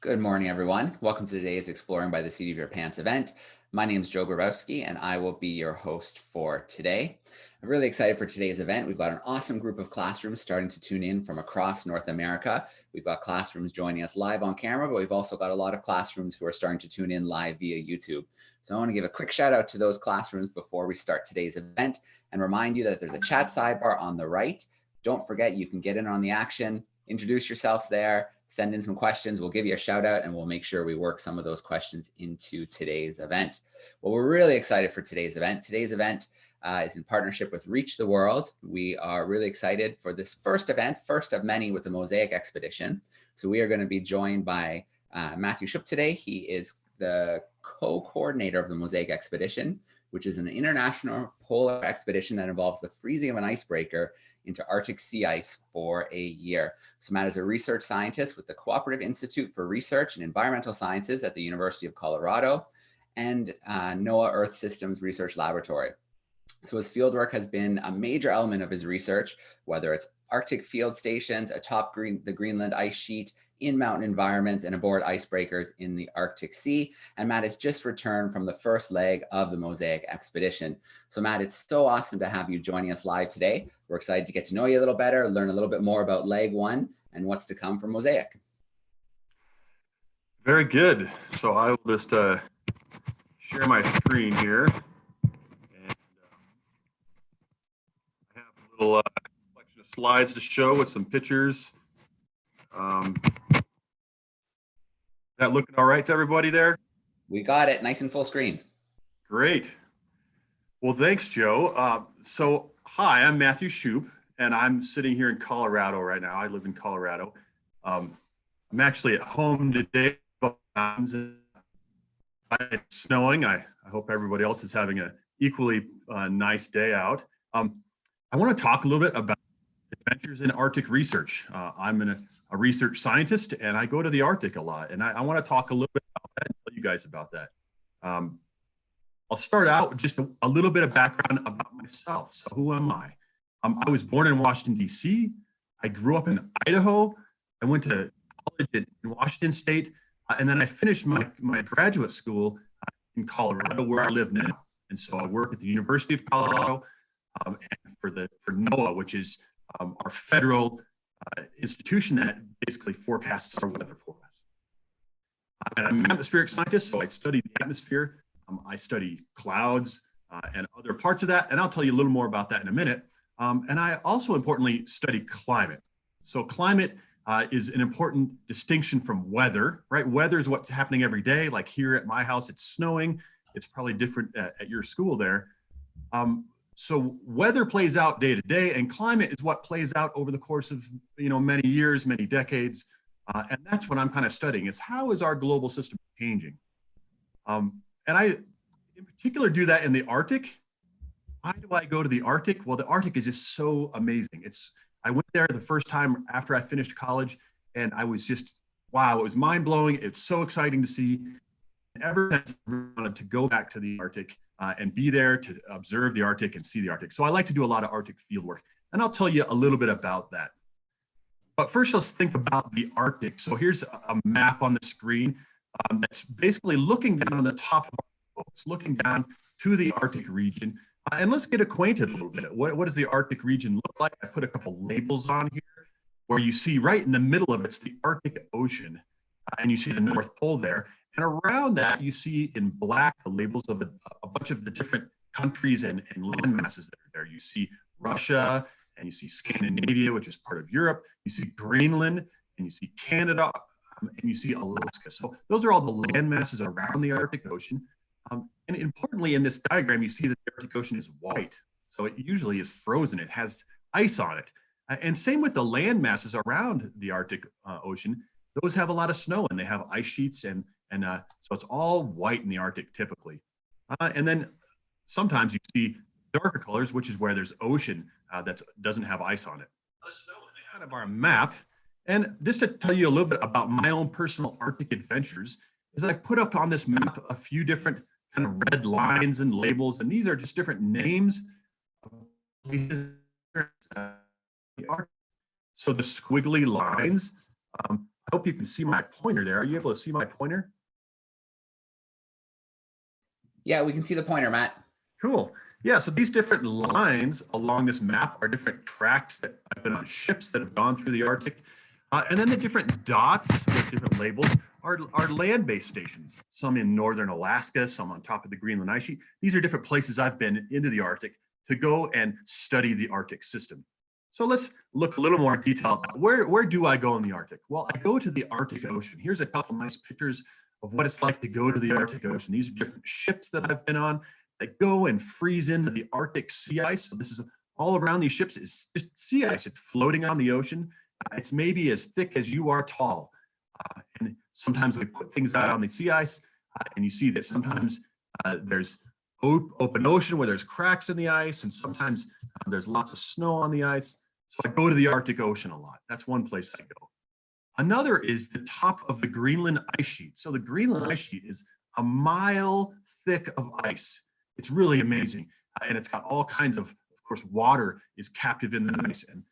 Good morning, everyone. Welcome to today's Exploring by the Seat of Your Pants event. My name is Joe Grabowski, and I will be your host for today. I'm really excited for today's event. We've got an awesome group of classrooms starting to tune in from across North America. We've got classrooms joining us live on camera, but we've also got a lot of classrooms who are starting to tune in live via YouTube. So I want to give a quick shout out to those classrooms before we start today's event and remind you that there's a chat sidebar on the right. Don't forget, you can get in on the action, introduce yourselves there, send in some questions. We'll give you a shout out and we'll make sure we work some of those questions into today's event. Well, we're really excited for today's event. Today's event is in partnership with Reach the World. We are really excited for this first event, first of many with the MOSAiC expedition. So we are going to be joined by Matthew Shupe today. He is the co-coordinator of the MOSAiC expedition, which is an international polar expedition that involves the freezing of an icebreaker into Arctic sea ice for a year. So Matt is a research scientist with the Cooperative Institute for Research and Environmental Sciences at the University of Colorado and NOAA Earth Systems Research Laboratory. So his fieldwork has been a major element of his research, whether it's Arctic field stations atop the Greenland Ice Sheet, in mountain environments, and aboard icebreakers in the Arctic Sea. And Matt has just returned from the first leg of the MOSAiC expedition. So Matt, it's so awesome to have you joining us live today. We're excited to get to know you a little better, learn a little bit more about leg one and what's to come from MOSAiC. Very good. So I will just share my screen here. And I have a little collection of slides to show with some pictures. That looking all right to everybody there? We got it. Nice and full screen. Great. Well, thanks, Joe. So hi, I'm Matthew Shupe, and I'm sitting here in Colorado right now. I live in Colorado. I'm actually at home today. It's snowing. I hope everybody else is having an equally nice day out. I want to talk a little bit about adventures in Arctic research. I'm a research scientist, and I go to the Arctic a lot, and I want to talk a little bit about that and tell you guys about that. I'll start out with just a little bit of background about myself. So who am I? I was born in Washington, D.C. I grew up in Idaho. I went to college in Washington State, and then I finished my graduate school in Colorado, where I live now. And so I work at the University of Colorado and for NOAA, which is our federal institution that basically forecasts our weather for us. I'm an atmospheric scientist, so I study the atmosphere. I study clouds and other parts of that, and I'll tell you a little more about that in a minute. And I also importantly study climate. So climate is an important distinction from weather, right? Weather is what's happening every day. Like here at my house, it's snowing. It's probably different at your school there. So weather plays out day to day, and climate is what plays out over the course of many years, many decades, and that's what I'm kind of studying: is how is our global system changing? And I, in particular, do that in the Arctic. Why do I go to the Arctic? Well, the Arctic is just so amazing. I went there the first time after I finished college, and I was just wow! It was mind blowing. It's so exciting to see. Ever since I wanted to go back to the Arctic. And be there to observe the Arctic and see the Arctic. So I like to do a lot of Arctic field work, and I'll tell you a little bit about that. But first, let's think about the Arctic. So here's a map on the screen that's basically looking down on the top of our boats, looking down to the Arctic region. And let's get acquainted a little bit. What does the Arctic region look like? I put a couple labels on here where you see right in the middle of it's the Arctic Ocean, and you see the North Pole there. And around that, you see in black the labels of a bunch of the different countries and land masses that are there. You see Russia, and you see Scandinavia, which is part of Europe. You see Greenland, and you see Canada, and you see Alaska. So those are all the land masses around the Arctic Ocean. And importantly, in this diagram, you see that the Arctic Ocean is white. So it usually is frozen. It has ice on it. And same with the land masses around the Arctic Ocean. Those have a lot of snow, and they have ice sheets, and so it's all white in the Arctic typically. And then sometimes you see darker colors, which is where there's ocean that doesn't have ice on it. Kind of our map. And just to tell you a little bit about my own personal Arctic adventures, is I've put up on this map a few different kind of red lines and labels, and these are just different names of places. So the squiggly lines, I hope you can see my pointer there. Are you able to see my pointer? Yeah, we can see the pointer, Matt. Cool. Yeah, so these different lines along this map are different tracks that have been on ships that have gone through the Arctic. And then the different dots with different labels are land-based stations, some in northern Alaska, some on top of the Greenland Ice Sheet. These are different places I've been into the Arctic to go and study the Arctic system. So let's look a little more in detail. Where do I go in the Arctic? Well, I go to the Arctic Ocean. Here's a couple nice pictures of what it's like to go to the Arctic Ocean. These are different ships that I've been on that go and freeze into the Arctic sea ice. So this is all around these ships is just sea ice. It's floating on the ocean. It's maybe as thick as you are tall. And sometimes we put things out on the sea ice, and you see that sometimes there's open ocean where there's cracks in the ice, and sometimes there's lots of snow on the ice. So I go to the Arctic Ocean a lot. That's one place I go. Another is the top of the Greenland Ice Sheet. So the Greenland Ice Sheet is a mile thick of ice. It's really amazing. And it's got all kinds of course, water is captive in the ice. And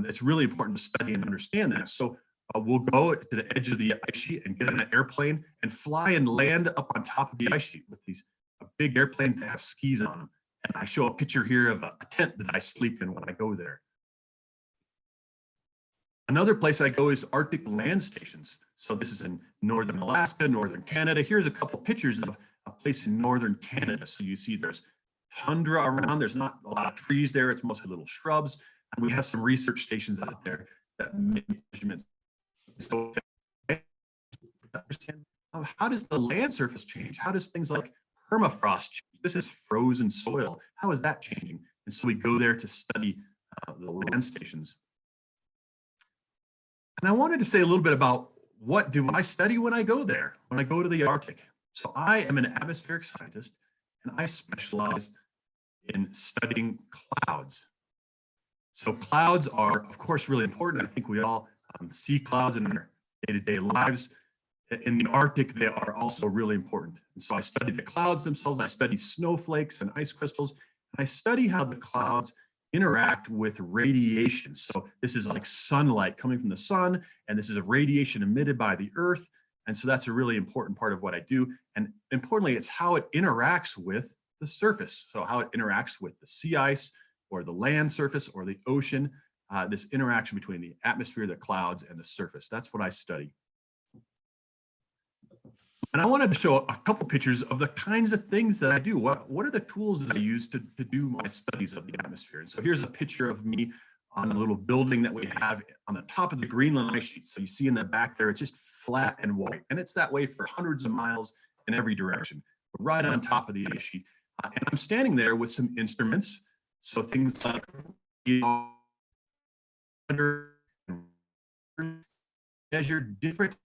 it's really important to study and understand that. So we'll go to the edge of the ice sheet and get in an airplane and fly and land up on top of the ice sheet with these big airplanes that have skis on them. And I show a picture here of a tent that I sleep in when I go there. Another place I go is Arctic land stations. So this is in northern Alaska, northern Canada. Here's a couple pictures of a place in northern Canada. So you see there's tundra around. There's not a lot of trees there. It's mostly little shrubs. And we have some research stations out there that make measurements. So understand how does the land surface change? How does things like permafrost change? This is frozen soil. How is that changing? And so we go there to study the land stations. And I wanted to say a little bit about what do I study when I go there, when I go to the Arctic. So I am an atmospheric scientist, and I specialize in studying clouds. So clouds are, of course, really important. I think we all see clouds in our day-to-day lives. In the Arctic, they are also really important. And so I study the clouds themselves. I study snowflakes and ice crystals. And I study how the clouds interact with radiation. So this is like sunlight coming from the sun, and this is a radiation emitted by the earth. And so that's a really important part of what I do. And importantly, it's how it interacts with the surface. So how it interacts with the sea ice or the land surface or the ocean, this interaction between the atmosphere, the clouds, and the surface. That's what I study. And I wanted to show a couple pictures of the kinds of things that I do. What are the tools that I use to do my studies of the atmosphere? And so here's a picture of me on a little building that we have on the top of the Greenland Ice Sheet. So you see in the back there, it's just flat and white. And it's that way for hundreds of miles in every direction. We're right on top of the ice sheet. And I'm standing there with some instruments. So things like measure different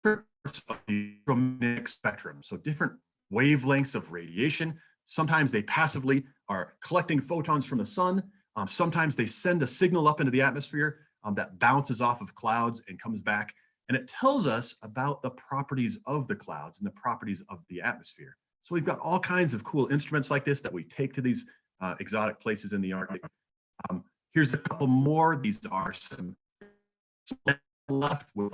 of the electromagnetic spectrum. So different wavelengths of radiation. Sometimes they passively are collecting photons from the sun. Sometimes they send a signal up into the atmosphere that bounces off of clouds and comes back. And it tells us about the properties of the clouds and the properties of the atmosphere. So we've got all kinds of cool instruments like this that we take to these exotic places in the Arctic. Here's a couple more. These are some left with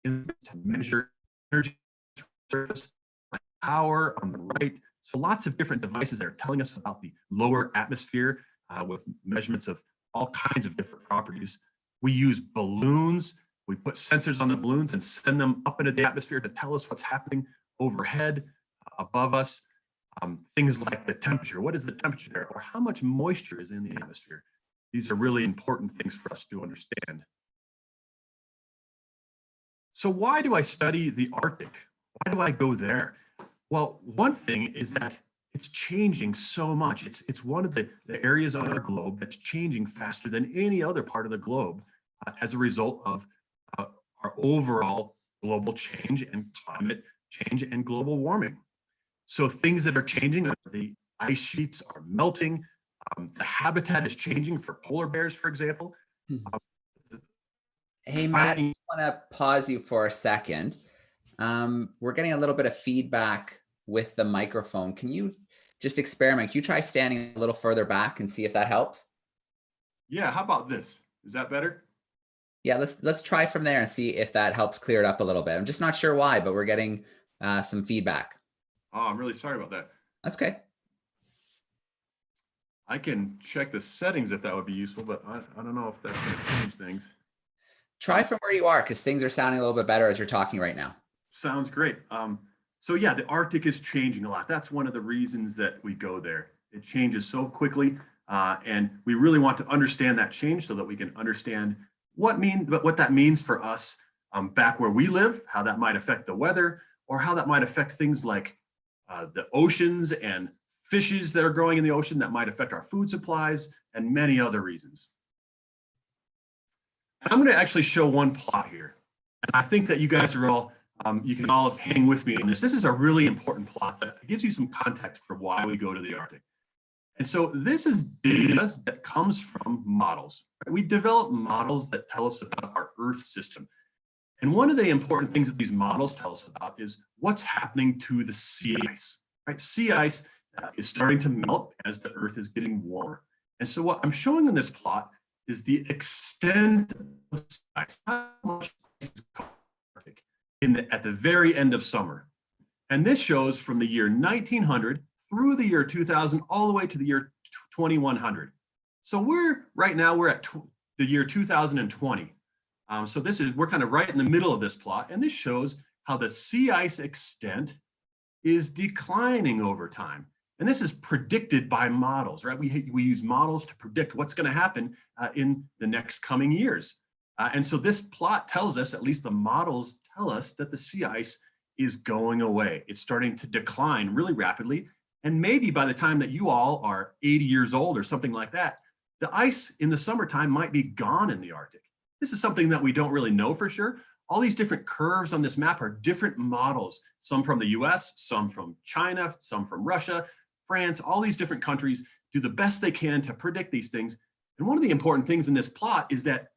to measure energy surface, power on the right. So lots of different devices that are telling us about the lower atmosphere with measurements of all kinds of different properties. We use balloons. We put sensors on the balloons and send them up into the atmosphere to tell us what's happening overhead, above us. Things like the temperature. What is the temperature there? Or how much moisture is in the atmosphere? These are really important things for us to understand. So why do I study the Arctic? Why do I go there? Well, one thing is that it's changing so much. It's one of the areas on our globe that's changing faster than any other part of the globe as a result of our overall global change and climate change and global warming. So things that are changing, the ice sheets are melting, the habitat is changing for polar bears, for example. Hey, Matt, I just want to pause you for a second. We're getting a little bit of feedback with the microphone. Can you just experiment? Can you try standing a little further back and see if that helps? Yeah, how about this? Is that better? Yeah, let's try from there and see if that helps clear it up a little bit. I'm just not sure why, but we're getting some feedback. Oh, I'm really sorry about that. That's okay. I can check the settings if that would be useful, but I don't know if that's going to change things. Try from where you are, because things are sounding a little bit better as you're talking right now. Sounds great. So yeah, the Arctic is changing a lot. That's one of the reasons that we go there. It changes so quickly, and we really want to understand that change so that we can understand what that means for us back where we live, how that might affect the weather, or how that might affect things like the oceans and fishes that are growing in the ocean that might affect our food supplies, and many other reasons. I'm going to actually show one plot here, and I think that you guys are all you can all hang with me on this. This is a really important plot that gives you some context for why we go to the Arctic. And so this is data that comes from models. Right? We develop models that tell us about our Earth system. And one of the important things that these models tell us about is what's happening to the sea ice. Right? Sea ice is starting to melt as the Earth is getting warmer. And so what I'm showing in this plot is the extent of sea ice, how much ice is covered at the very end of summer. And this shows from the year 1900 through the year 2000, all the way to the year 2100. So right now we're at the year 2020. So we're kind of right in the middle of this plot, and this shows how the sea ice extent is declining over time. And this is predicted by models, right? We use models to predict what's going to happen in the next coming years. And so this plot tells us, at least the models tell us, that the sea ice is going away. It's starting to decline really rapidly. And maybe by the time that you all are 80 years old or something like that, the ice in the summertime might be gone in the Arctic. This is something that we don't really know for sure. All these different curves on this map are different models, some from the US, some from China, some from Russia, France, all these different countries do the best they can to predict these things. And one of the important things in this plot is that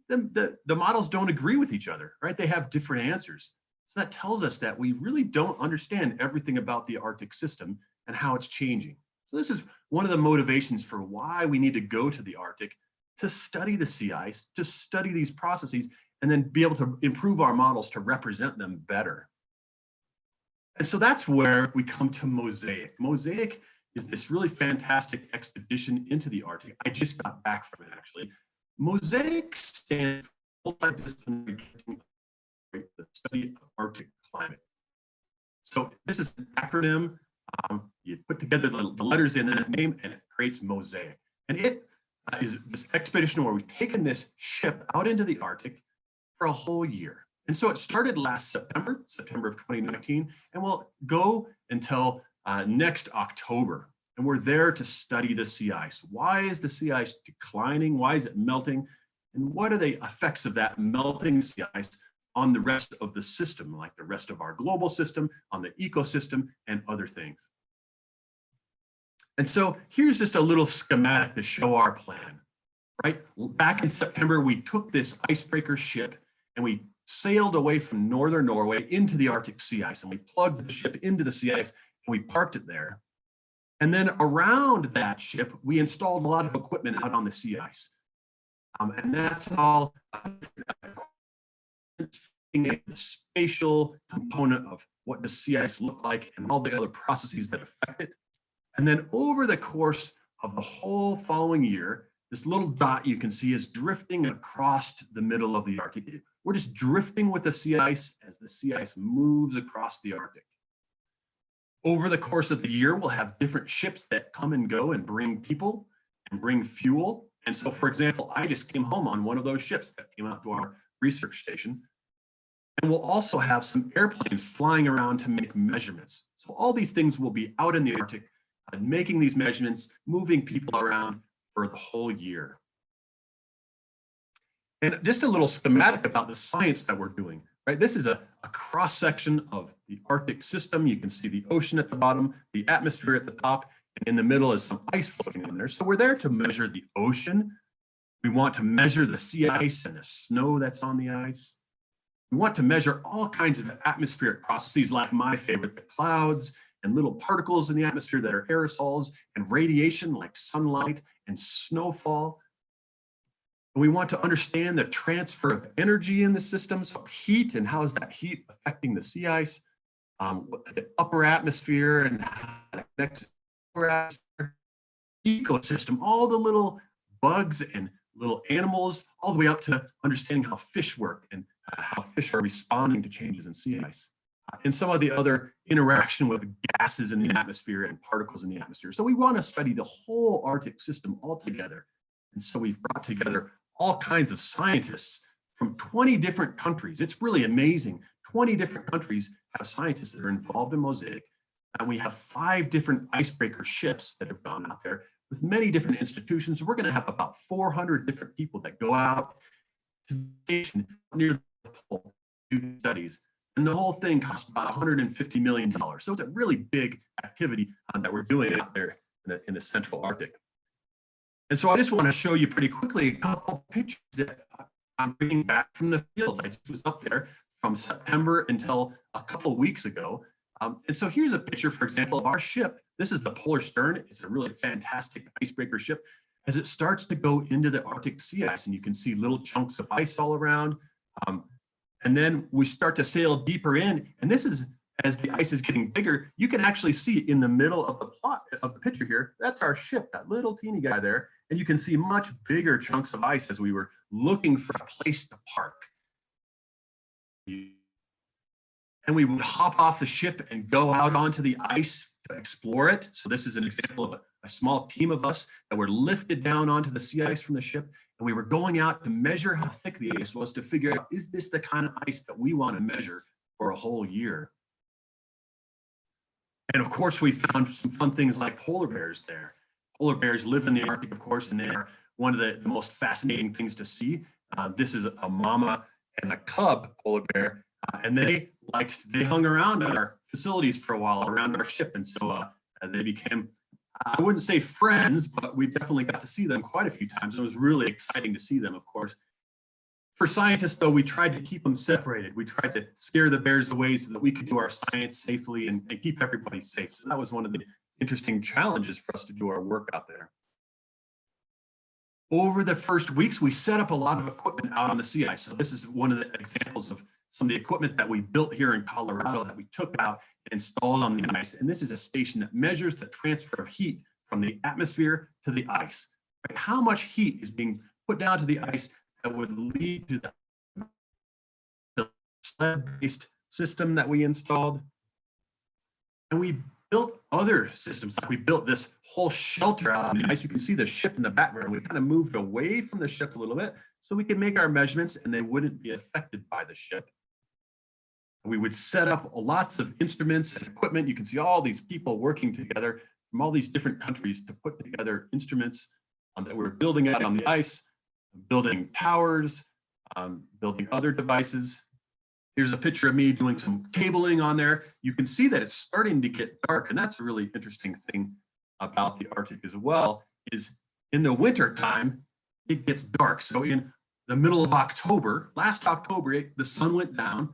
the models don't agree with each other, right? They have different answers. So that tells us that we really don't understand everything about the Arctic system and how it's changing. So this is one of the motivations for why we need to go to the Arctic, to study the sea ice, to study these processes, and then be able to improve our models to represent them better. And so that's where we come to MOSAiC. MOSAiC is this really fantastic expedition into the Arctic. I just got back from it, actually. MOSAiC stands for Multidisciplinary the Study of Arctic Climate. So this is an acronym. You put together the letters in that name, and it creates MOSAiC. And it is this expedition where we've taken this ship out into the Arctic for a whole year. And so it started last September of 2019, and will go until next October. And we're there to study the sea ice. Why is the sea ice declining? Why is it melting? And what are the effects of that melting sea ice on the rest of the system, like the rest of our global system, on the ecosystem, and other things? And so here's just a little schematic to show our plan, right? Back in September, we took this icebreaker ship and we sailed away from northern Norway into the Arctic sea ice, and we plugged the ship into the sea ice and we parked it there. And then around that ship, we installed a lot of equipment out on the sea ice. And that's all the spatial component of what does sea ice look like and all the other processes that affect it. And then over the course of the whole following year, this little dot you can see is drifting across the middle of the Arctic. We're just drifting with the sea ice as the sea ice moves across the Arctic. Over the course of the year, we'll have different ships that come and go and bring people and bring fuel. And so, for example, I just came home on one of those ships that came out to our research station. And we'll also have some airplanes flying around to make measurements. So all these things will be out in the Arctic, making these measurements, moving people around for the whole year. And just a little schematic about the science that we're doing, right? This is a cross-section of the Arctic system. You can see the ocean at the bottom, the atmosphere at the top, and in the middle is some ice floating in there. So we're there to measure the ocean. We want to measure the sea ice and the snow that's on the ice. We want to measure all kinds of atmospheric processes, like my favorite, the clouds and little particles in the atmosphere that are aerosols, and radiation like sunlight and snowfall. And we want to understand the transfer of energy in the system, so heat, and how is that heat affecting the sea ice, the upper atmosphere, and how that connects to the lower atmosphere, ecosystem, all the little bugs and little animals, all the way up to understanding how fish work and how fish are responding to changes in sea ice, and some of the other interaction with gases in the atmosphere and particles in the atmosphere. So we want to study the whole Arctic system altogether. And so we've brought together all kinds of scientists from 20 different countries. It's really amazing. 20 different countries have scientists that are involved in MOSAiC. And we have 5 different icebreaker ships that have gone out there with many different institutions. We're going to have about 400 different people that go out to the station near the pole to do studies. And the whole thing costs about $150 million. So it's a really big activity that we're doing out there in the central Arctic. And so I just want to show you pretty quickly a couple pictures that I'm bringing back from the field. I just was up there from September until a couple of weeks ago. And so here's a picture, for example, of our ship. This is the Polar Stern. It's a really fantastic icebreaker ship as it starts to go into the Arctic sea ice, and you can see little chunks of ice all around. And then we start to sail deeper in, and this is, as the ice is getting bigger, you can actually see in the middle of the plot of the picture here, that's our ship, that little teeny guy there. And you can see much bigger chunks of ice as we were looking for a place to park. And we would hop off the ship and go out onto the ice to explore it. So this is an example of a small team of us that were lifted down onto the sea ice from the ship. And we were going out to measure how thick the ice was to figure out, is this the kind of ice that we want to measure for a whole year? And of course, we found some fun things like polar bears there. Polar bears live in the Arctic, of course, and they are one of the most fascinating things to see. This is a mama and a cub polar bear, and they hung around at our facilities for a while around our ship. And so they became, I wouldn't say friends, but we definitely got to see them quite a few times. It was really exciting to see them, of course. For scientists, though, we tried to keep them separated. We tried to scare the bears away so that we could do our science safely and keep everybody safe. So that was one of the interesting challenges for us to do our work out there. Over the first weeks, we set up a lot of equipment out on the sea ice. So this is one of the examples of some of the equipment that we built here in Colorado that we took out and installed on the ice. And this is a station that measures the transfer of heat from the atmosphere to the ice. Right? How much heat is being put down to the ice that would lead to the sled-based system that we installed. And we built other systems. We built this whole shelter out on the ice. You can see the ship in the background. We kind of moved away from the ship a little bit so we could make our measurements and they wouldn't be affected by the ship. We would set up lots of instruments and equipment. You can see all these people working together from all these different countries to put together instruments that we're building out on the ice, building towers, building other devices. Here's a picture of me doing some cabling on there. You can see that it's starting to get dark, and that's a really interesting thing about the Arctic as well, is in the winter time, it gets dark. So in the middle of October, last October, the sun went down,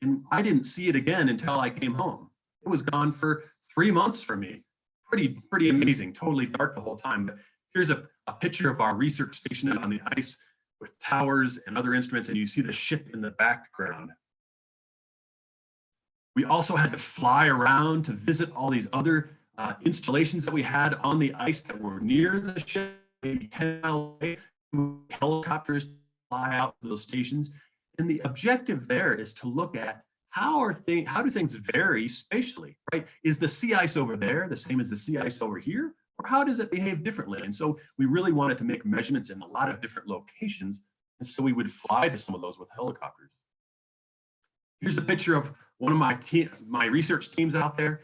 and I didn't see it again until I came home. It was gone for 3 months for me. Pretty amazing, totally dark the whole time. But here's a picture of our research station on the ice with towers and other instruments, and you see the ship in the background. We also had to fly around to visit all these other installations that we had on the ice that were near the ship, maybe 10 miles away. Helicopters fly out to those stations. And the objective there is to look at how do things vary spatially, right? Is the sea ice over there the same as the sea ice over here? Or how does it behave differently? And so we really wanted to make measurements in a lot of different locations. And so we would fly to some of those with helicopters. Here's a picture of one of my research teams out there.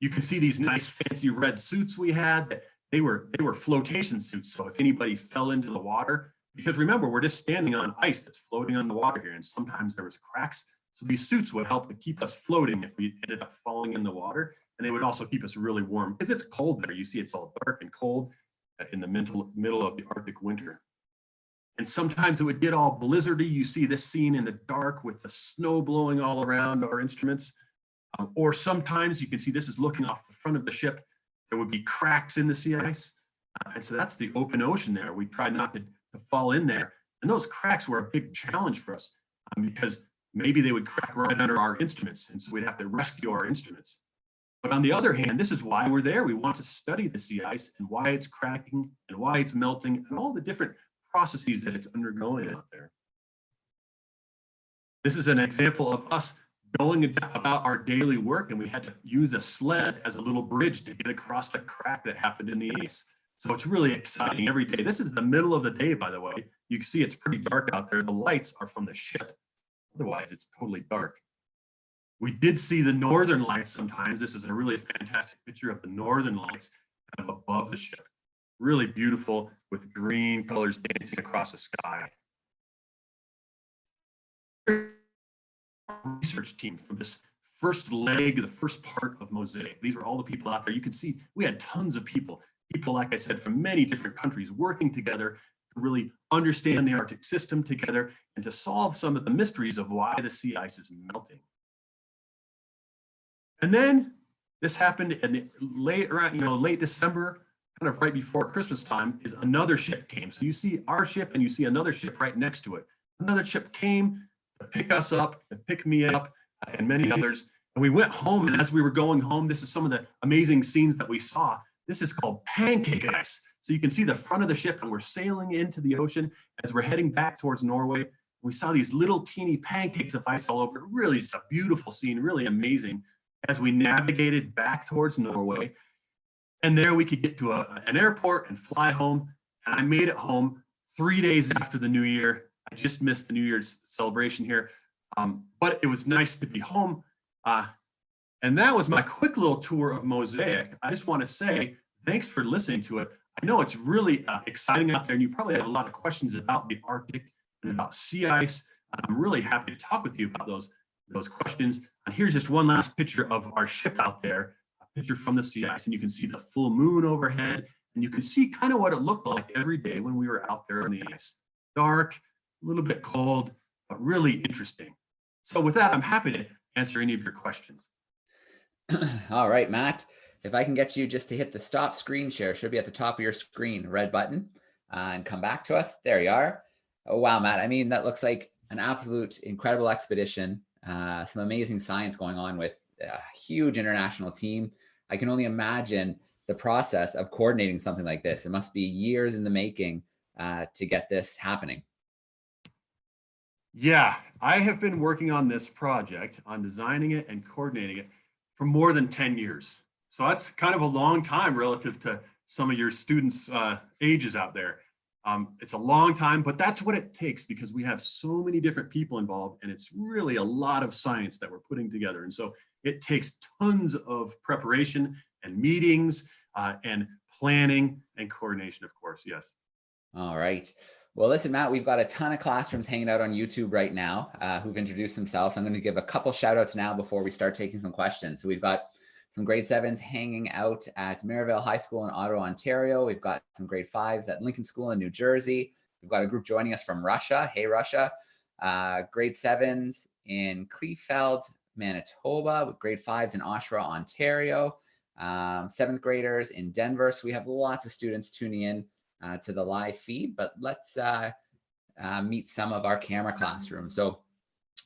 You can see these nice fancy red suits we had. They were flotation suits. So if anybody fell into the water, because remember, we're just standing on ice that's floating on the water here, and sometimes there was cracks. So these suits would help to keep us floating if we ended up falling in the water. And they would also keep us really warm because it's cold there. You see it's all dark and cold in the middle of the Arctic winter. And sometimes it would get all blizzardy. You see this scene in the dark with the snow blowing all around our instruments. Or sometimes you can see this is looking off the front of the ship. There would be cracks in the sea ice. And so that's the open ocean there. We try not to to fall in there. And those cracks were a big challenge for us because maybe they would crack right under our instruments. And so we'd have to rescue our instruments. But on the other hand, this is why we're there. We want to study the sea ice and why it's cracking and why it's melting and all the different processes that it's undergoing out there. This is an example of us going about our daily work, and we had to use a sled as a little bridge to get across the crack that happened in the ice. So it's really exciting every day. This is the middle of the day, by the way. You can see it's pretty dark out there. The lights are from the ship. Otherwise, it's totally dark. We did see the northern lights sometimes. This is a really fantastic picture of the northern lights kind of above the ship. Really beautiful with green colors dancing across the sky. Research team from this first leg, the first part of MOSAiC. These were all the people out there. You can see we had tons of people, like I said, from many different countries working together to really understand the Arctic system together and to solve some of the mysteries of why the sea ice is melting. And then this happened in the late December, kind of right before Christmas time, is another ship came. So you see our ship and you see another ship right next to it. Another ship came to pick us up, and pick me up, and many others. And we went home, and as we were going home, this is some of the amazing scenes that we saw. This is called pancake ice. So you can see the front of the ship, and we're sailing into the ocean as we're heading back towards Norway. We saw these little teeny pancakes of ice all over. Really just a beautiful scene, really amazing, as we navigated back towards Norway. And there we could get to an airport and fly home. And I made it home 3 days after the New Year. I just missed the New Year's celebration here, but it was nice to be home. And that was my quick little tour of MOSAiC. I just want to say thanks for listening to it. I know it's really exciting out there, and you probably have a lot of questions about the Arctic and about sea ice. I'm really happy to talk with you about those questions. And here's just one last picture of our ship out there, a picture from the sea ice, and you can see the full moon overhead, and you can see kind of what it looked like every day when we were out there on the ice. Dark, a little bit cold, but really interesting. So with that, I'm happy to answer any of your questions. All right, Matt, if I can get you just to hit the stop screen share, should be at the top of your screen, red button, and come back to us. There you are. Oh, wow, Matt. I mean, that looks like an absolute incredible expedition. Some amazing science going on with a huge international team. I can only imagine the process of coordinating something like this. It must be years in the making to get this happening. Yeah, I have been working on this project, on designing it and coordinating it for more than 10 years. So that's kind of a long time relative to some of your students' ages out there. It's a long time, but that's what it takes because we have so many different people involved, and it's really a lot of science that we're putting together. And so it takes tons of preparation and meetings and planning and coordination, of course, yes. All right. Well, listen, Matt, we've got a ton of classrooms hanging out on YouTube right now who've introduced themselves. I'm going to give a couple shout outs now before we start taking some questions. So we've got some grade 7s hanging out at Maryvale High School in Ottawa, Ontario. We've got some grade 5s at Lincoln School in New Jersey. We've got a group joining us from Russia. Hey, Russia. Grade 7s in Kleefeld, Manitoba, with grade 5s in Oshawa, Ontario. 7th graders in Denver. So we have lots of students tuning in to the live feed, but let's meet some of our camera classrooms. So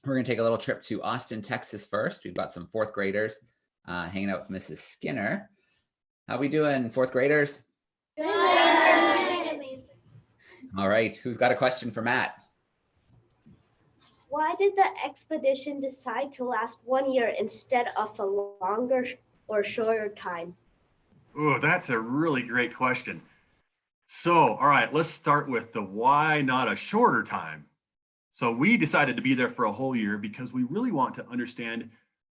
we're going to take a little trip to Austin, Texas first. We've got some 4th graders hanging out with Mrs. Skinner. How we doing, 4th graders? Good. All right, who's got a question for Matt? Why did the expedition decide to last 1 year instead of a longer or shorter time? Oh, that's a really great question. So, all right, let's start with the why not a shorter time. So we decided to be there for a whole year because we really want to understand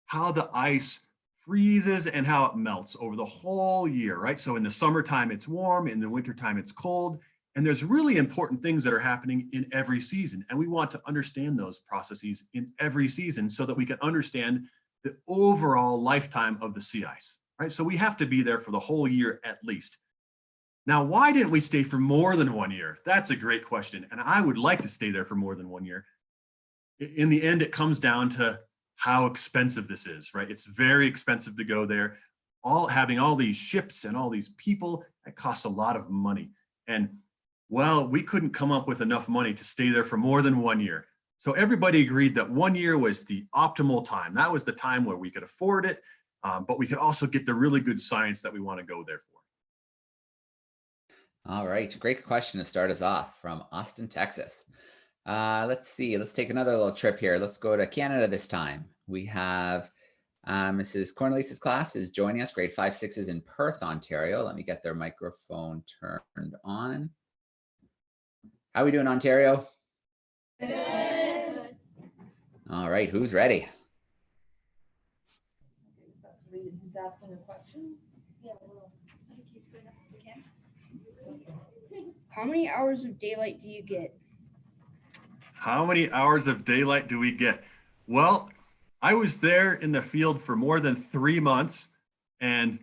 how the ice freezes and how it melts over the whole year, right? So in the summertime, it's warm, in the wintertime, it's cold, and there's really important things that are happening in every season. And we want to understand those processes in every season so that we can understand the overall lifetime of the sea ice, right? So we have to be there for the whole year at least. Now, why didn't we stay for more than 1 year? That's a great question. And I would like to stay there for more than 1 year. In the end, it comes down to how expensive this is, right? It's very expensive to go there. Having all these ships and all these people, it costs a lot of money. And Well, we couldn't come up with enough money to stay there for more than 1 year. So everybody agreed that 1 year was the optimal time. That was the time where we could afford it, but we could also get the really good science that we want to go there for. All right, great question to start us off from Austin, Texas. Let's see, let's take another little trip here. Let's go to Canada this time. We have Mrs. Cornelius' class is joining us, grade 5-6s in Perth, Ontario. Let me get their microphone turned on. How are we doing, Ontario? Good. All right, who's ready? Who's asking a question? Yeah, well, I think he's good enough as we can. How many hours of daylight do you get? How many hours of daylight do we get? Well, I was there in the field for more than 3 months, and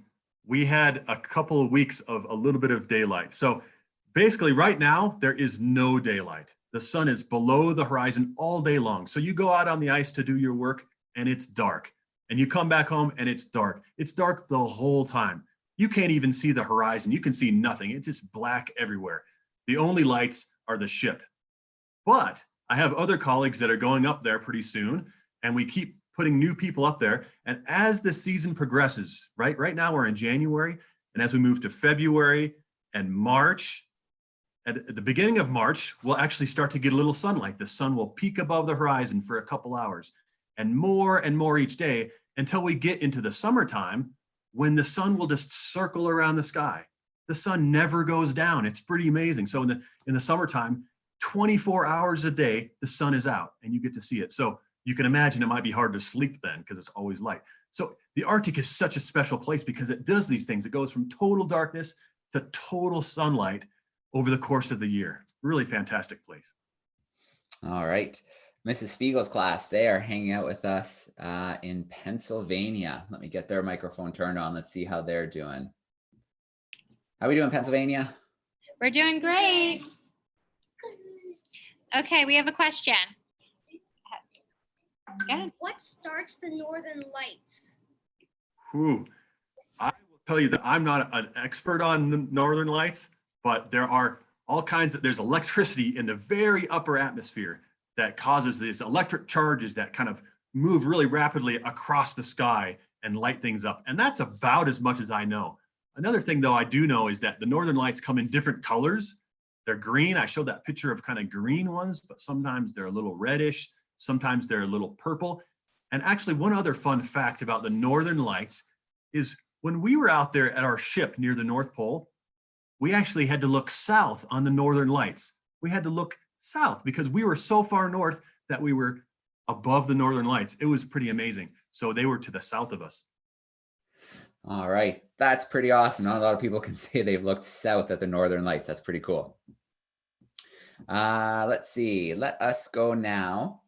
we had a couple of weeks of a little bit of daylight. So basically right now, there is no daylight. The sun is below the horizon all day long. So you go out on the ice to do your work and it's dark. And you come back home and it's dark. It's dark the whole time. You can't even see the horizon. You can see nothing. It's just black everywhere. The only lights are the ship. But I have other colleagues that are going up there pretty soon, and we keep putting new people up there. And as the season progresses, right now we're in January, and as we move to February and March, at the beginning of March, we'll actually start to get a little sunlight. The sun will peak above the horizon for a couple hours, and more each day until we get into the summertime, when the sun will just circle around the sky. The sun never goes down. It's pretty amazing. So in the summertime, 24 hours a day, the sun is out and you get to see it. So you can imagine it might be hard to sleep then because it's always light. So the Arctic is such a special place because it does these things. It goes from total darkness to total sunlight over the course of the year. Really fantastic place. All right. Mrs. Spiegel's class, they are hanging out with us in Pennsylvania. Let me get their microphone turned on. Let's see how they're doing. How are we doing, Pennsylvania? We're doing great. Okay, we have a question. Go ahead. What starts the northern lights? Ooh, I will tell you that I'm not an expert on the northern lights, but there are all kinds of, there's electricity in the very upper atmosphere that causes these electric charges that kind of move really rapidly across the sky and light things up. And that's about as much as I know. Another thing though I do know is that the northern lights come in different colors. They're green. I showed that picture of kind of green ones, but sometimes they're a little reddish. Sometimes they're a little purple. And actually one other fun fact about the northern lights is when we were out there at our ship near the North Pole, we actually had to look south on the northern lights. We had to look south because we were so far north that we were above the northern lights. It was pretty amazing. So they were to the south of us. All right, that's pretty awesome. Not a lot of people can say they've looked south at the northern lights. That's pretty cool. Let's see, let us go now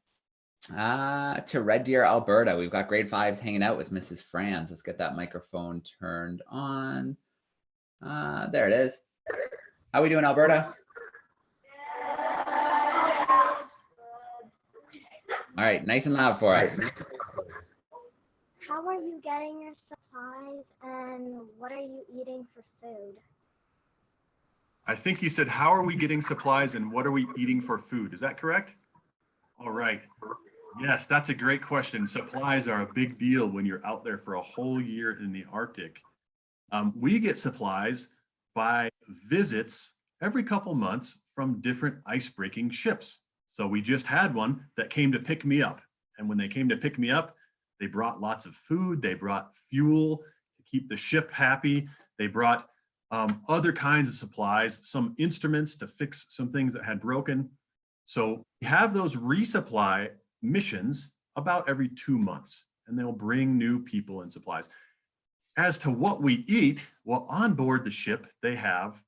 to Red Deer, Alberta. We've got grade 5s hanging out with Mrs. Franz. Let's get that microphone turned on. There it is. How are we doing, Alberta? All right, nice and loud for us. How are you getting your supplies and what are you eating for food? I think you said, how are we getting supplies and what are we eating for food? Is that correct? All right. Yes, that's a great question. Supplies are a big deal when you're out there for a whole year in the Arctic. We get supplies by visits every couple months from different ice-breaking ships. So we just had one that came to pick me up. And when they came to pick me up, they brought lots of food. They brought fuel to keep the ship happy. They brought other kinds of supplies, some instruments to fix some things that had broken. So we have those resupply missions about every 2 months, and they'll bring new people and supplies. As to what we eat, well, on board the ship, they have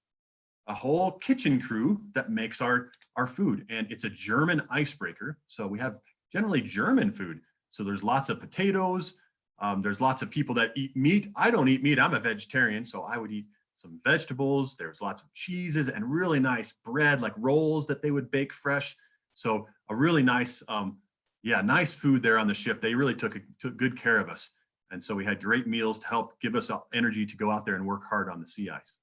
a whole kitchen crew that makes our food, and it's a German icebreaker. So we have generally German food. So there's lots of potatoes. There's lots of people that eat meat. I don't eat meat. I'm a vegetarian, so I would eat some vegetables. There's lots of cheeses and really nice bread, like rolls that they would bake fresh. So a really nice, nice food there on the ship. They really took good care of us. And so we had great meals to help give us energy to go out there and work hard on the sea ice.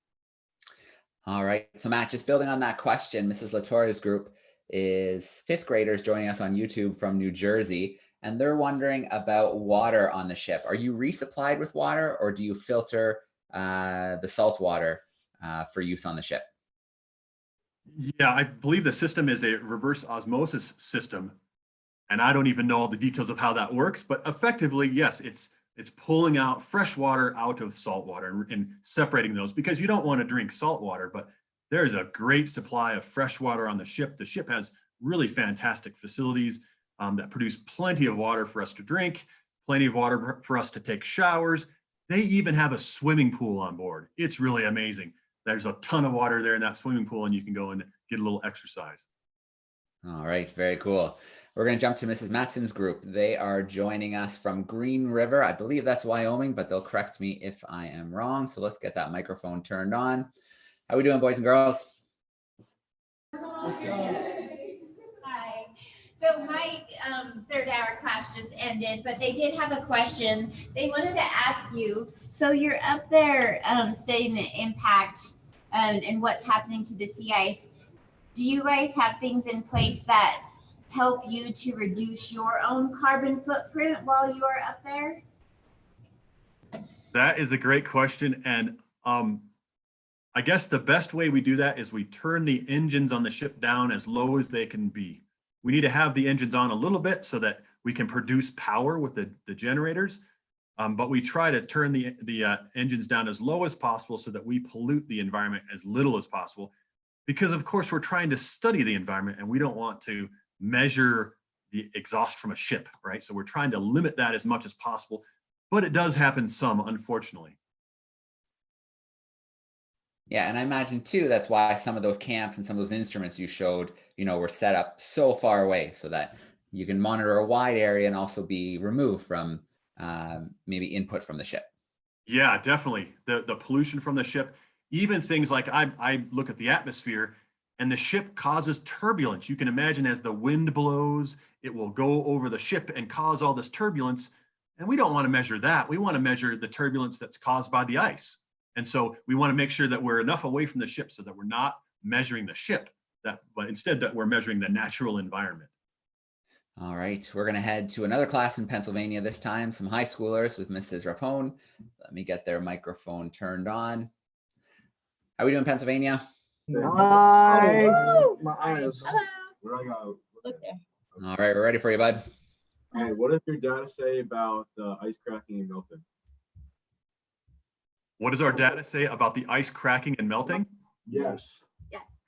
All right. So Matt, just building on that question, Mrs. Latour's group is fifth graders joining us on YouTube from New Jersey, and they're wondering about water on the ship. Are you resupplied with water, or do you filter the salt water for use on the ship? Yeah, I believe the system is a reverse osmosis system. And I don't even know all the details of how that works, but effectively, yes, it's pulling out fresh water out of salt water and separating those, because you don't want to drink salt water, but there's a great supply of fresh water on the ship. The ship has really fantastic facilities that produce plenty of water for us to drink, plenty of water for us to take showers. They even have a swimming pool on board. It's really amazing. There's a ton of water there in that swimming pool, and you can go and get a little exercise. All right, very cool. We're going to jump to Mrs. Matson's group. They are joining us from Green River. I believe that's Wyoming, but they'll correct me if I am wrong. So let's get that microphone turned on. How are we doing, boys and girls? Hi. So my third hour class just ended, but they did have a question. They wanted to ask you, so you're up there studying the impact and what's happening to the sea ice. Do you guys have things in place that help you to reduce your own carbon footprint while you are up there? That is a great question. And I guess the best way we do that is we turn the engines on the ship down as low as they can be. We need to have the engines on a little bit so that we can produce power with the generators. But we try to turn the engines down as low as possible so that we pollute the environment as little as possible. Because of course we're trying to study the environment and we don't want to measure the exhaust from a ship, right? So we're trying to limit that as much as possible, but it does happen some, unfortunately. Yeah, and I imagine too, that's why some of those camps and some of those instruments you showed, were set up so far away so that you can monitor a wide area and also be removed from maybe input from the ship. Yeah, definitely. The pollution from the ship, even things like I look at the atmosphere and the ship causes turbulence. You can imagine as the wind blows, it will go over the ship and cause all this turbulence. And we don't want to measure that. We want to measure the turbulence that's caused by the ice. And so we want to make sure that we're enough away from the ship so that we're not measuring the ship, but instead that we're measuring the natural environment. All right, we're going to head to another class in Pennsylvania this time, some high schoolers with Mrs. Rapone. Let me get their microphone turned on. How are we doing, Pennsylvania? Hi. My eyes. What I got? Look there. All right, we're ready for you, bud. Hey, what does your data say about ice cracking and melting? What does our data say about the ice cracking and melting? Yes.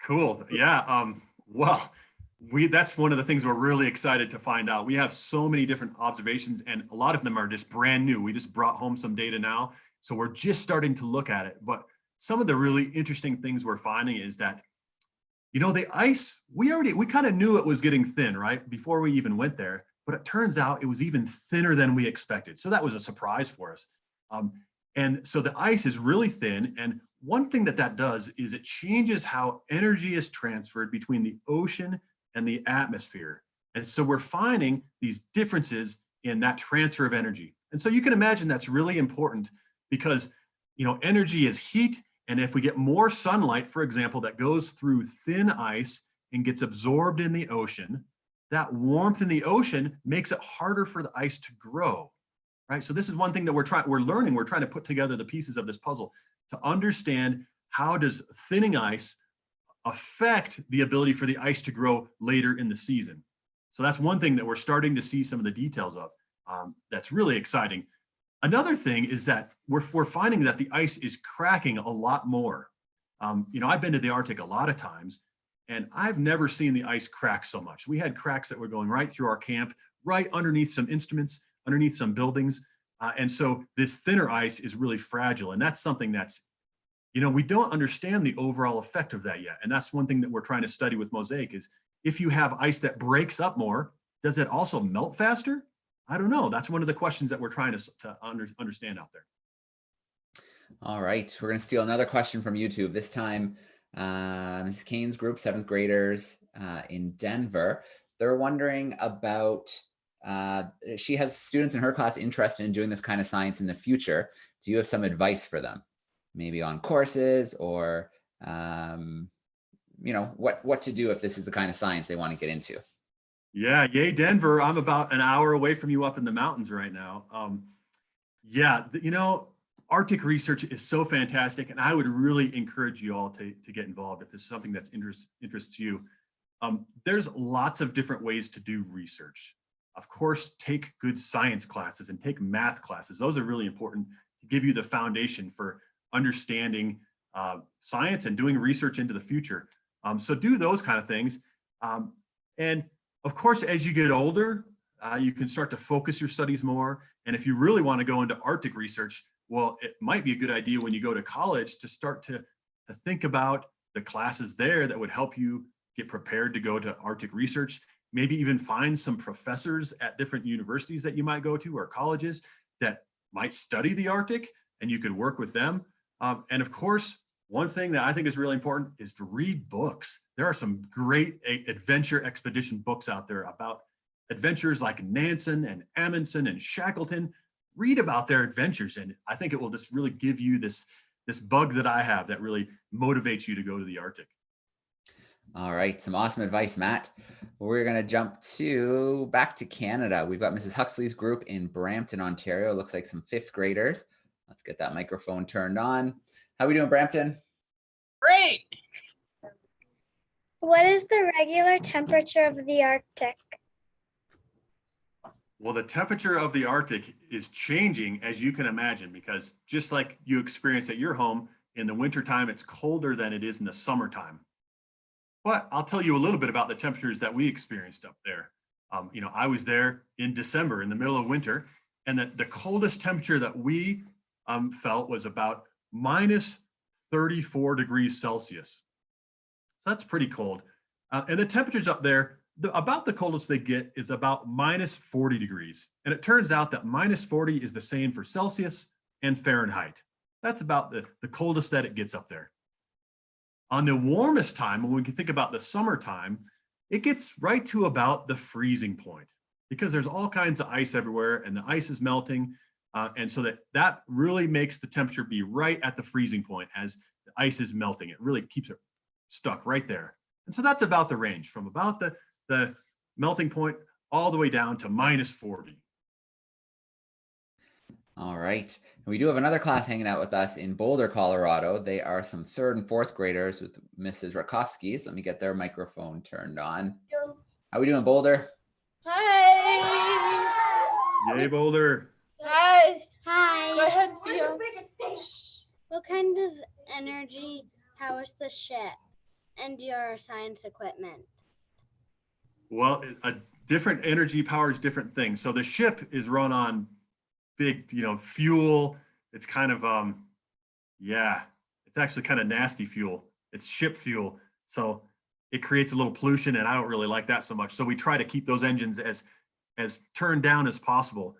Cool. Yeah. Well, that's one of the things we're really excited to find out. We have so many different observations and a lot of them are just brand new. We just brought home some data now. So we're just starting to look at it. But some of the really interesting things we're finding is that, the ice, we kind of knew it was getting thin, right? Before we even went there, but it turns out it was even thinner than we expected. So that was a surprise for us. And so the ice is really thin. And one thing that does is it changes how energy is transferred between the ocean and the atmosphere. And so we're finding these differences in that transfer of energy. And so you can imagine that's really important because, energy is heat. And if we get more sunlight, for example, that goes through thin ice and gets absorbed in the ocean, that warmth in the ocean makes it harder for the ice to grow. Right. So this is one thing that we're trying to put together the pieces of this puzzle to understand how does thinning ice affect the ability for the ice to grow later in the season. So that's one thing that we're starting to see some of the details of. That's really exciting. Another thing is that we're finding that the ice is cracking a lot more. I've been to the Arctic a lot of times and I've never seen the ice crack so much. We had cracks that were going right through our camp, right underneath some instruments, underneath some buildings. And so this thinner ice is really fragile. And that's something that's, we don't understand the overall effect of that yet. And that's one thing that we're trying to study with MOSAiC is if you have ice that breaks up more, does it also melt faster? I don't know. That's one of the questions that we're trying to understand out there. All right, we're going to steal another question from YouTube. This time, Mrs. Kane's group, seventh graders in Denver. They're wondering about she has students in her class interested in doing this kind of science in the future. Do you have some advice for them? Maybe on courses or you know, what to do if this is the kind of science they want to get into. Yeah, yay, Denver. I'm about an hour away from you up in the mountains right now. Yeah, you know, Arctic research is so fantastic, and I would really encourage you all to get involved if this is something that's interests you. There's lots of different ways to do research. Of course, take good science classes and take math classes. Those are really important to give you the foundation for understanding science and doing research into the future. So do those kind of things. And of course, as you get older, you can start to focus your studies more. And if you really want to go into Arctic research, well, it might be a good idea when you go to college to start to think about the classes there that would help you get prepared to go to Arctic research. Maybe even find some professors at different universities that you might go to or colleges that might study the Arctic, and you could work with them. And of course, one thing that I think is really important is to read books. There are some great adventure expedition books out there about adventures like Nansen and Amundsen and Shackleton. Read about their adventures, and I think it will just really give you this bug that I have that really motivates you to go to the Arctic. All right, some awesome advice, Matt. We're going to jump back to Canada. We've got Mrs. Huxley's group in Brampton, Ontario. Looks like some 5th graders. Let's get that microphone turned on. How are we doing, Brampton? Great. What is the regular temperature of the Arctic? Well, the temperature of the Arctic is changing, as you can imagine, because just like you experience at your home, in the wintertime, it's colder than it is in the summertime. But I'll tell you a little bit about the temperatures that we experienced up there. You know, I was there in December in the middle of winter, and the coldest temperature that we felt was about minus 34 degrees Celsius. So that's pretty cold. And the temperatures up there, about the coldest they get is about minus 40 degrees. And it turns out that minus 40 is the same for Celsius and Fahrenheit. That's about the coldest that it gets up there. On the warmest time, when we can think about the summertime, it gets right to about the freezing point because there's all kinds of ice everywhere and the ice is melting. And so that really makes the temperature be right at the freezing point as the ice is melting. It really keeps it stuck right there. And so that's about the range from about the melting point all the way down to minus 40. All right. And we do have another class hanging out with us in Boulder, Colorado. They are some 3rd and 4th graders with Mrs. Rakowski's. Let me get their microphone turned on. How we doing, Boulder? Hi. Yay, Boulder. Hi. Hi. Go ahead, Theo. What kind of energy powers the ship and your science equipment? Well, a different energy powers different things. So the ship is run on big, fuel. It's kind of, it's actually kind of nasty fuel. It's ship fuel. So it creates a little pollution, and I don't really like that so much. So we try to keep those engines as turned down as possible.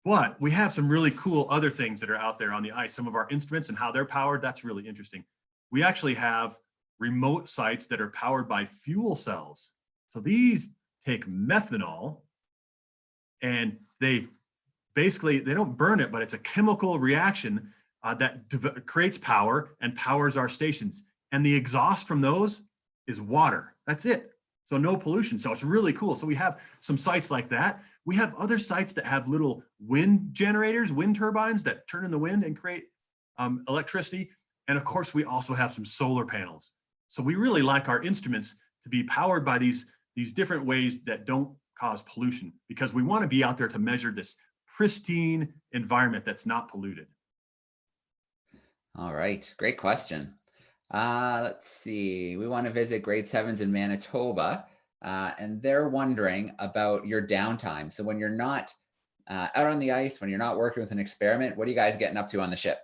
But we have some really cool other things that are out there on the ice. Some of our instruments and how they're powered, that's really interesting. We actually have remote sites that are powered by fuel cells. So these take methanol, and they don't burn it, but it's a chemical reaction that creates power and powers our stations. And the exhaust from those is water. That's it. So no pollution. So it's really cool. So we have some sites like that. We have other sites that have little wind generators, wind turbines that turn in the wind and create electricity. And of course, we also have some solar panels. So we really like our instruments to be powered by these different ways that don't cause pollution, because we want to be out there to measure this pristine environment that's not polluted. All right, great question. Let's see, we want to visit grade 7s in Manitoba, and they're wondering about your downtime. So when you're not out on the ice, when you're not working with an experiment, what are you guys getting up to on the ship?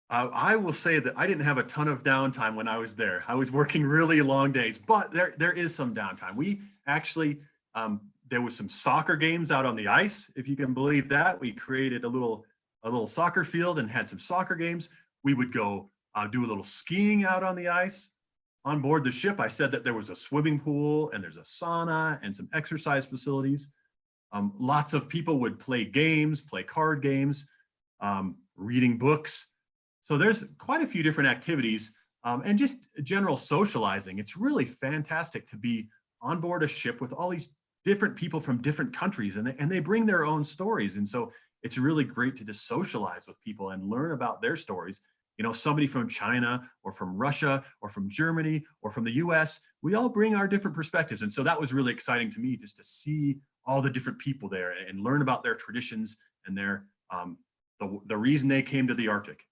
I will say that I didn't have a ton of downtime when I was there. I was working really long days, but there is some downtime. We actually, there was some soccer games out on the ice, if you can believe that. We created a little soccer field and had some soccer games. We would go do a little skiing out on the ice. On board the ship, I said that there was a swimming pool and there's a sauna and some exercise facilities. Lots of people would play games, play card games, reading books. So there's quite a few different activities and just general socializing. It's really fantastic to be on board a ship with all these different people from different countries, and they bring their own stories. And so it's really great to just socialize with people and learn about their stories. You know, somebody from China or from Russia or from Germany or from the US, we all bring our different perspectives. And so that was really exciting to me, just to see all the different people there and learn about their traditions and their the reason they came to the Arctic.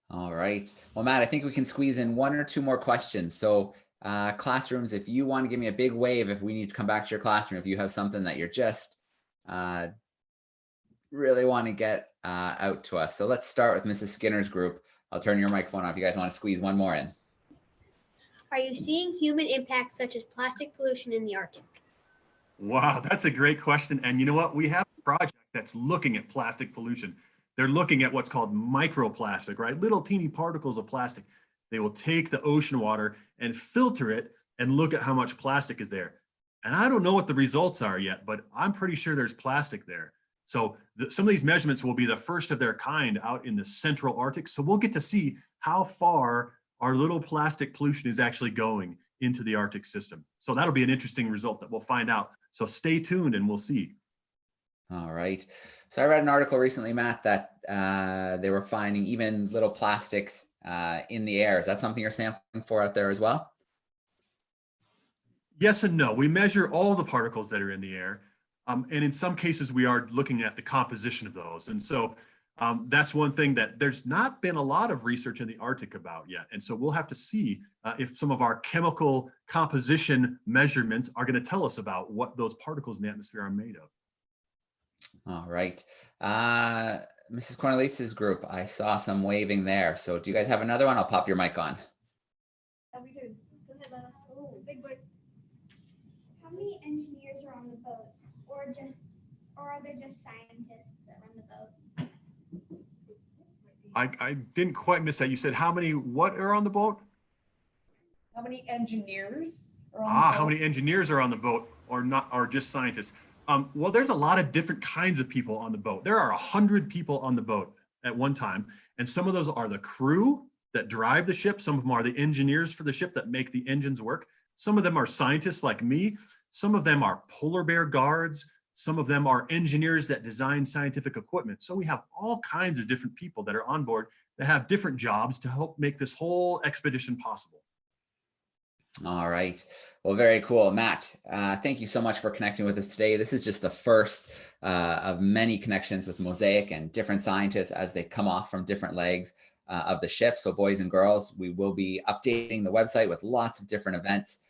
All right. Well, Matt, I think we can squeeze in one or two more questions. So classrooms, if you want to give me a big wave, if we need to come back to your classroom, if you have something that you're just really want to get out to us. So let's start with Mrs. Skinner's group. I'll turn your microphone off. You guys want to squeeze one more in? Are you seeing human impacts such as plastic pollution in the Arctic? Wow, that's a great question. And you know what? We have a project that's looking at plastic pollution. They're looking at what's called microplastic, right? Little teeny particles of plastic. They will take the ocean water and filter it and look at how much plastic is there. And I don't know what the results are yet, but I'm pretty sure there's plastic there. So some of these measurements will be the first of their kind out in the central Arctic. So we'll get to see how far our little plastic pollution is actually going into the Arctic system. So that'll be an interesting result that we'll find out. So stay tuned and we'll see. All right. So I read an article recently, Matt, that they were finding even little plastics in the air. Is that something you're sampling for out there as well? Yes and no. We measure all the particles that are in the air. And in some cases, we are looking at the composition of those. And so that's one thing that there's not been a lot of research in the Arctic about yet. And so we'll have to see if some of our chemical composition measurements are going to tell us about what those particles in the atmosphere are made of. All right. Mrs. Cornelius's group, I saw some waving there. So do you guys have another one? I'll pop your mic on. Yeah, we do. Go ahead, Lana. Oh, big voice. How many engineers are on the boat, or are there just scientists that run the boat? I didn't quite miss that. You said how many what are on the boat? How many engineers are on the boat? How many engineers are on the boat or not, or just scientists? Well, there's a lot of different kinds of people on the boat. There are 100 people on the boat at one time. And some of those are the crew that drive the ship. Some of them are the engineers for the ship that make the engines work. Some of them are scientists like me. Some of them are polar bear guards. Some of them are engineers that design scientific equipment. So we have all kinds of different people that are on board that have different jobs to help make this whole expedition possible. All right. Well, very cool. Matt, thank you so much for connecting with us today. This is just the first of many connections with MOSAiC and different scientists as they come off from different legs of the ship. So boys and girls, we will be updating the website with lots of different events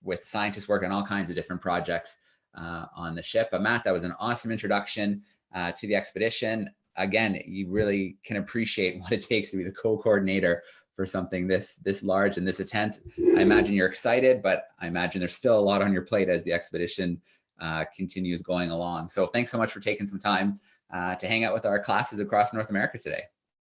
with scientists working on all kinds of different projects on the ship. But Matt, that was an awesome introduction to the expedition. Again, you really can appreciate what it takes to be the co-coordinator for something this large and this intense. I imagine you're excited, but I imagine there's still a lot on your plate as the expedition continues going along. So thanks so much for taking some time to hang out with our classes across North America today.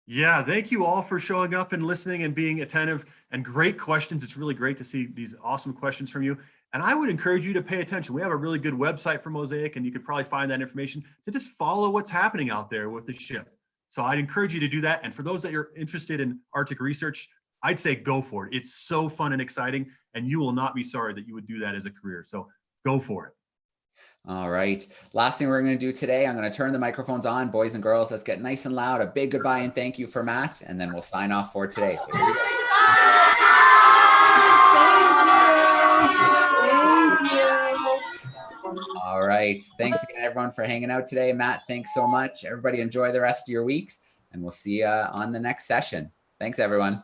Yeah, thank you all for showing up and listening and being attentive, and great questions. It's really great to see these awesome questions from you. And I would encourage you to pay attention. We have a really good website for MOSAiC, and you could probably find that information to just follow what's happening out there with the ship. So I'd encourage you to do that. And for those that are interested in Arctic research, I'd say go for it. It's so fun and exciting, and you will not be sorry that you would do that as a career. So go for it. All right. Last thing we're going to do today, I'm going to turn the microphones on. Boys and girls, let's get nice and loud. A big goodbye and thank you for Matt, and then we'll sign off for today. So all right. Thanks again, everyone, for hanging out today. Matt, thanks so much. Everybody enjoy the rest of your weeks, and we'll see you on the next session. Thanks, everyone.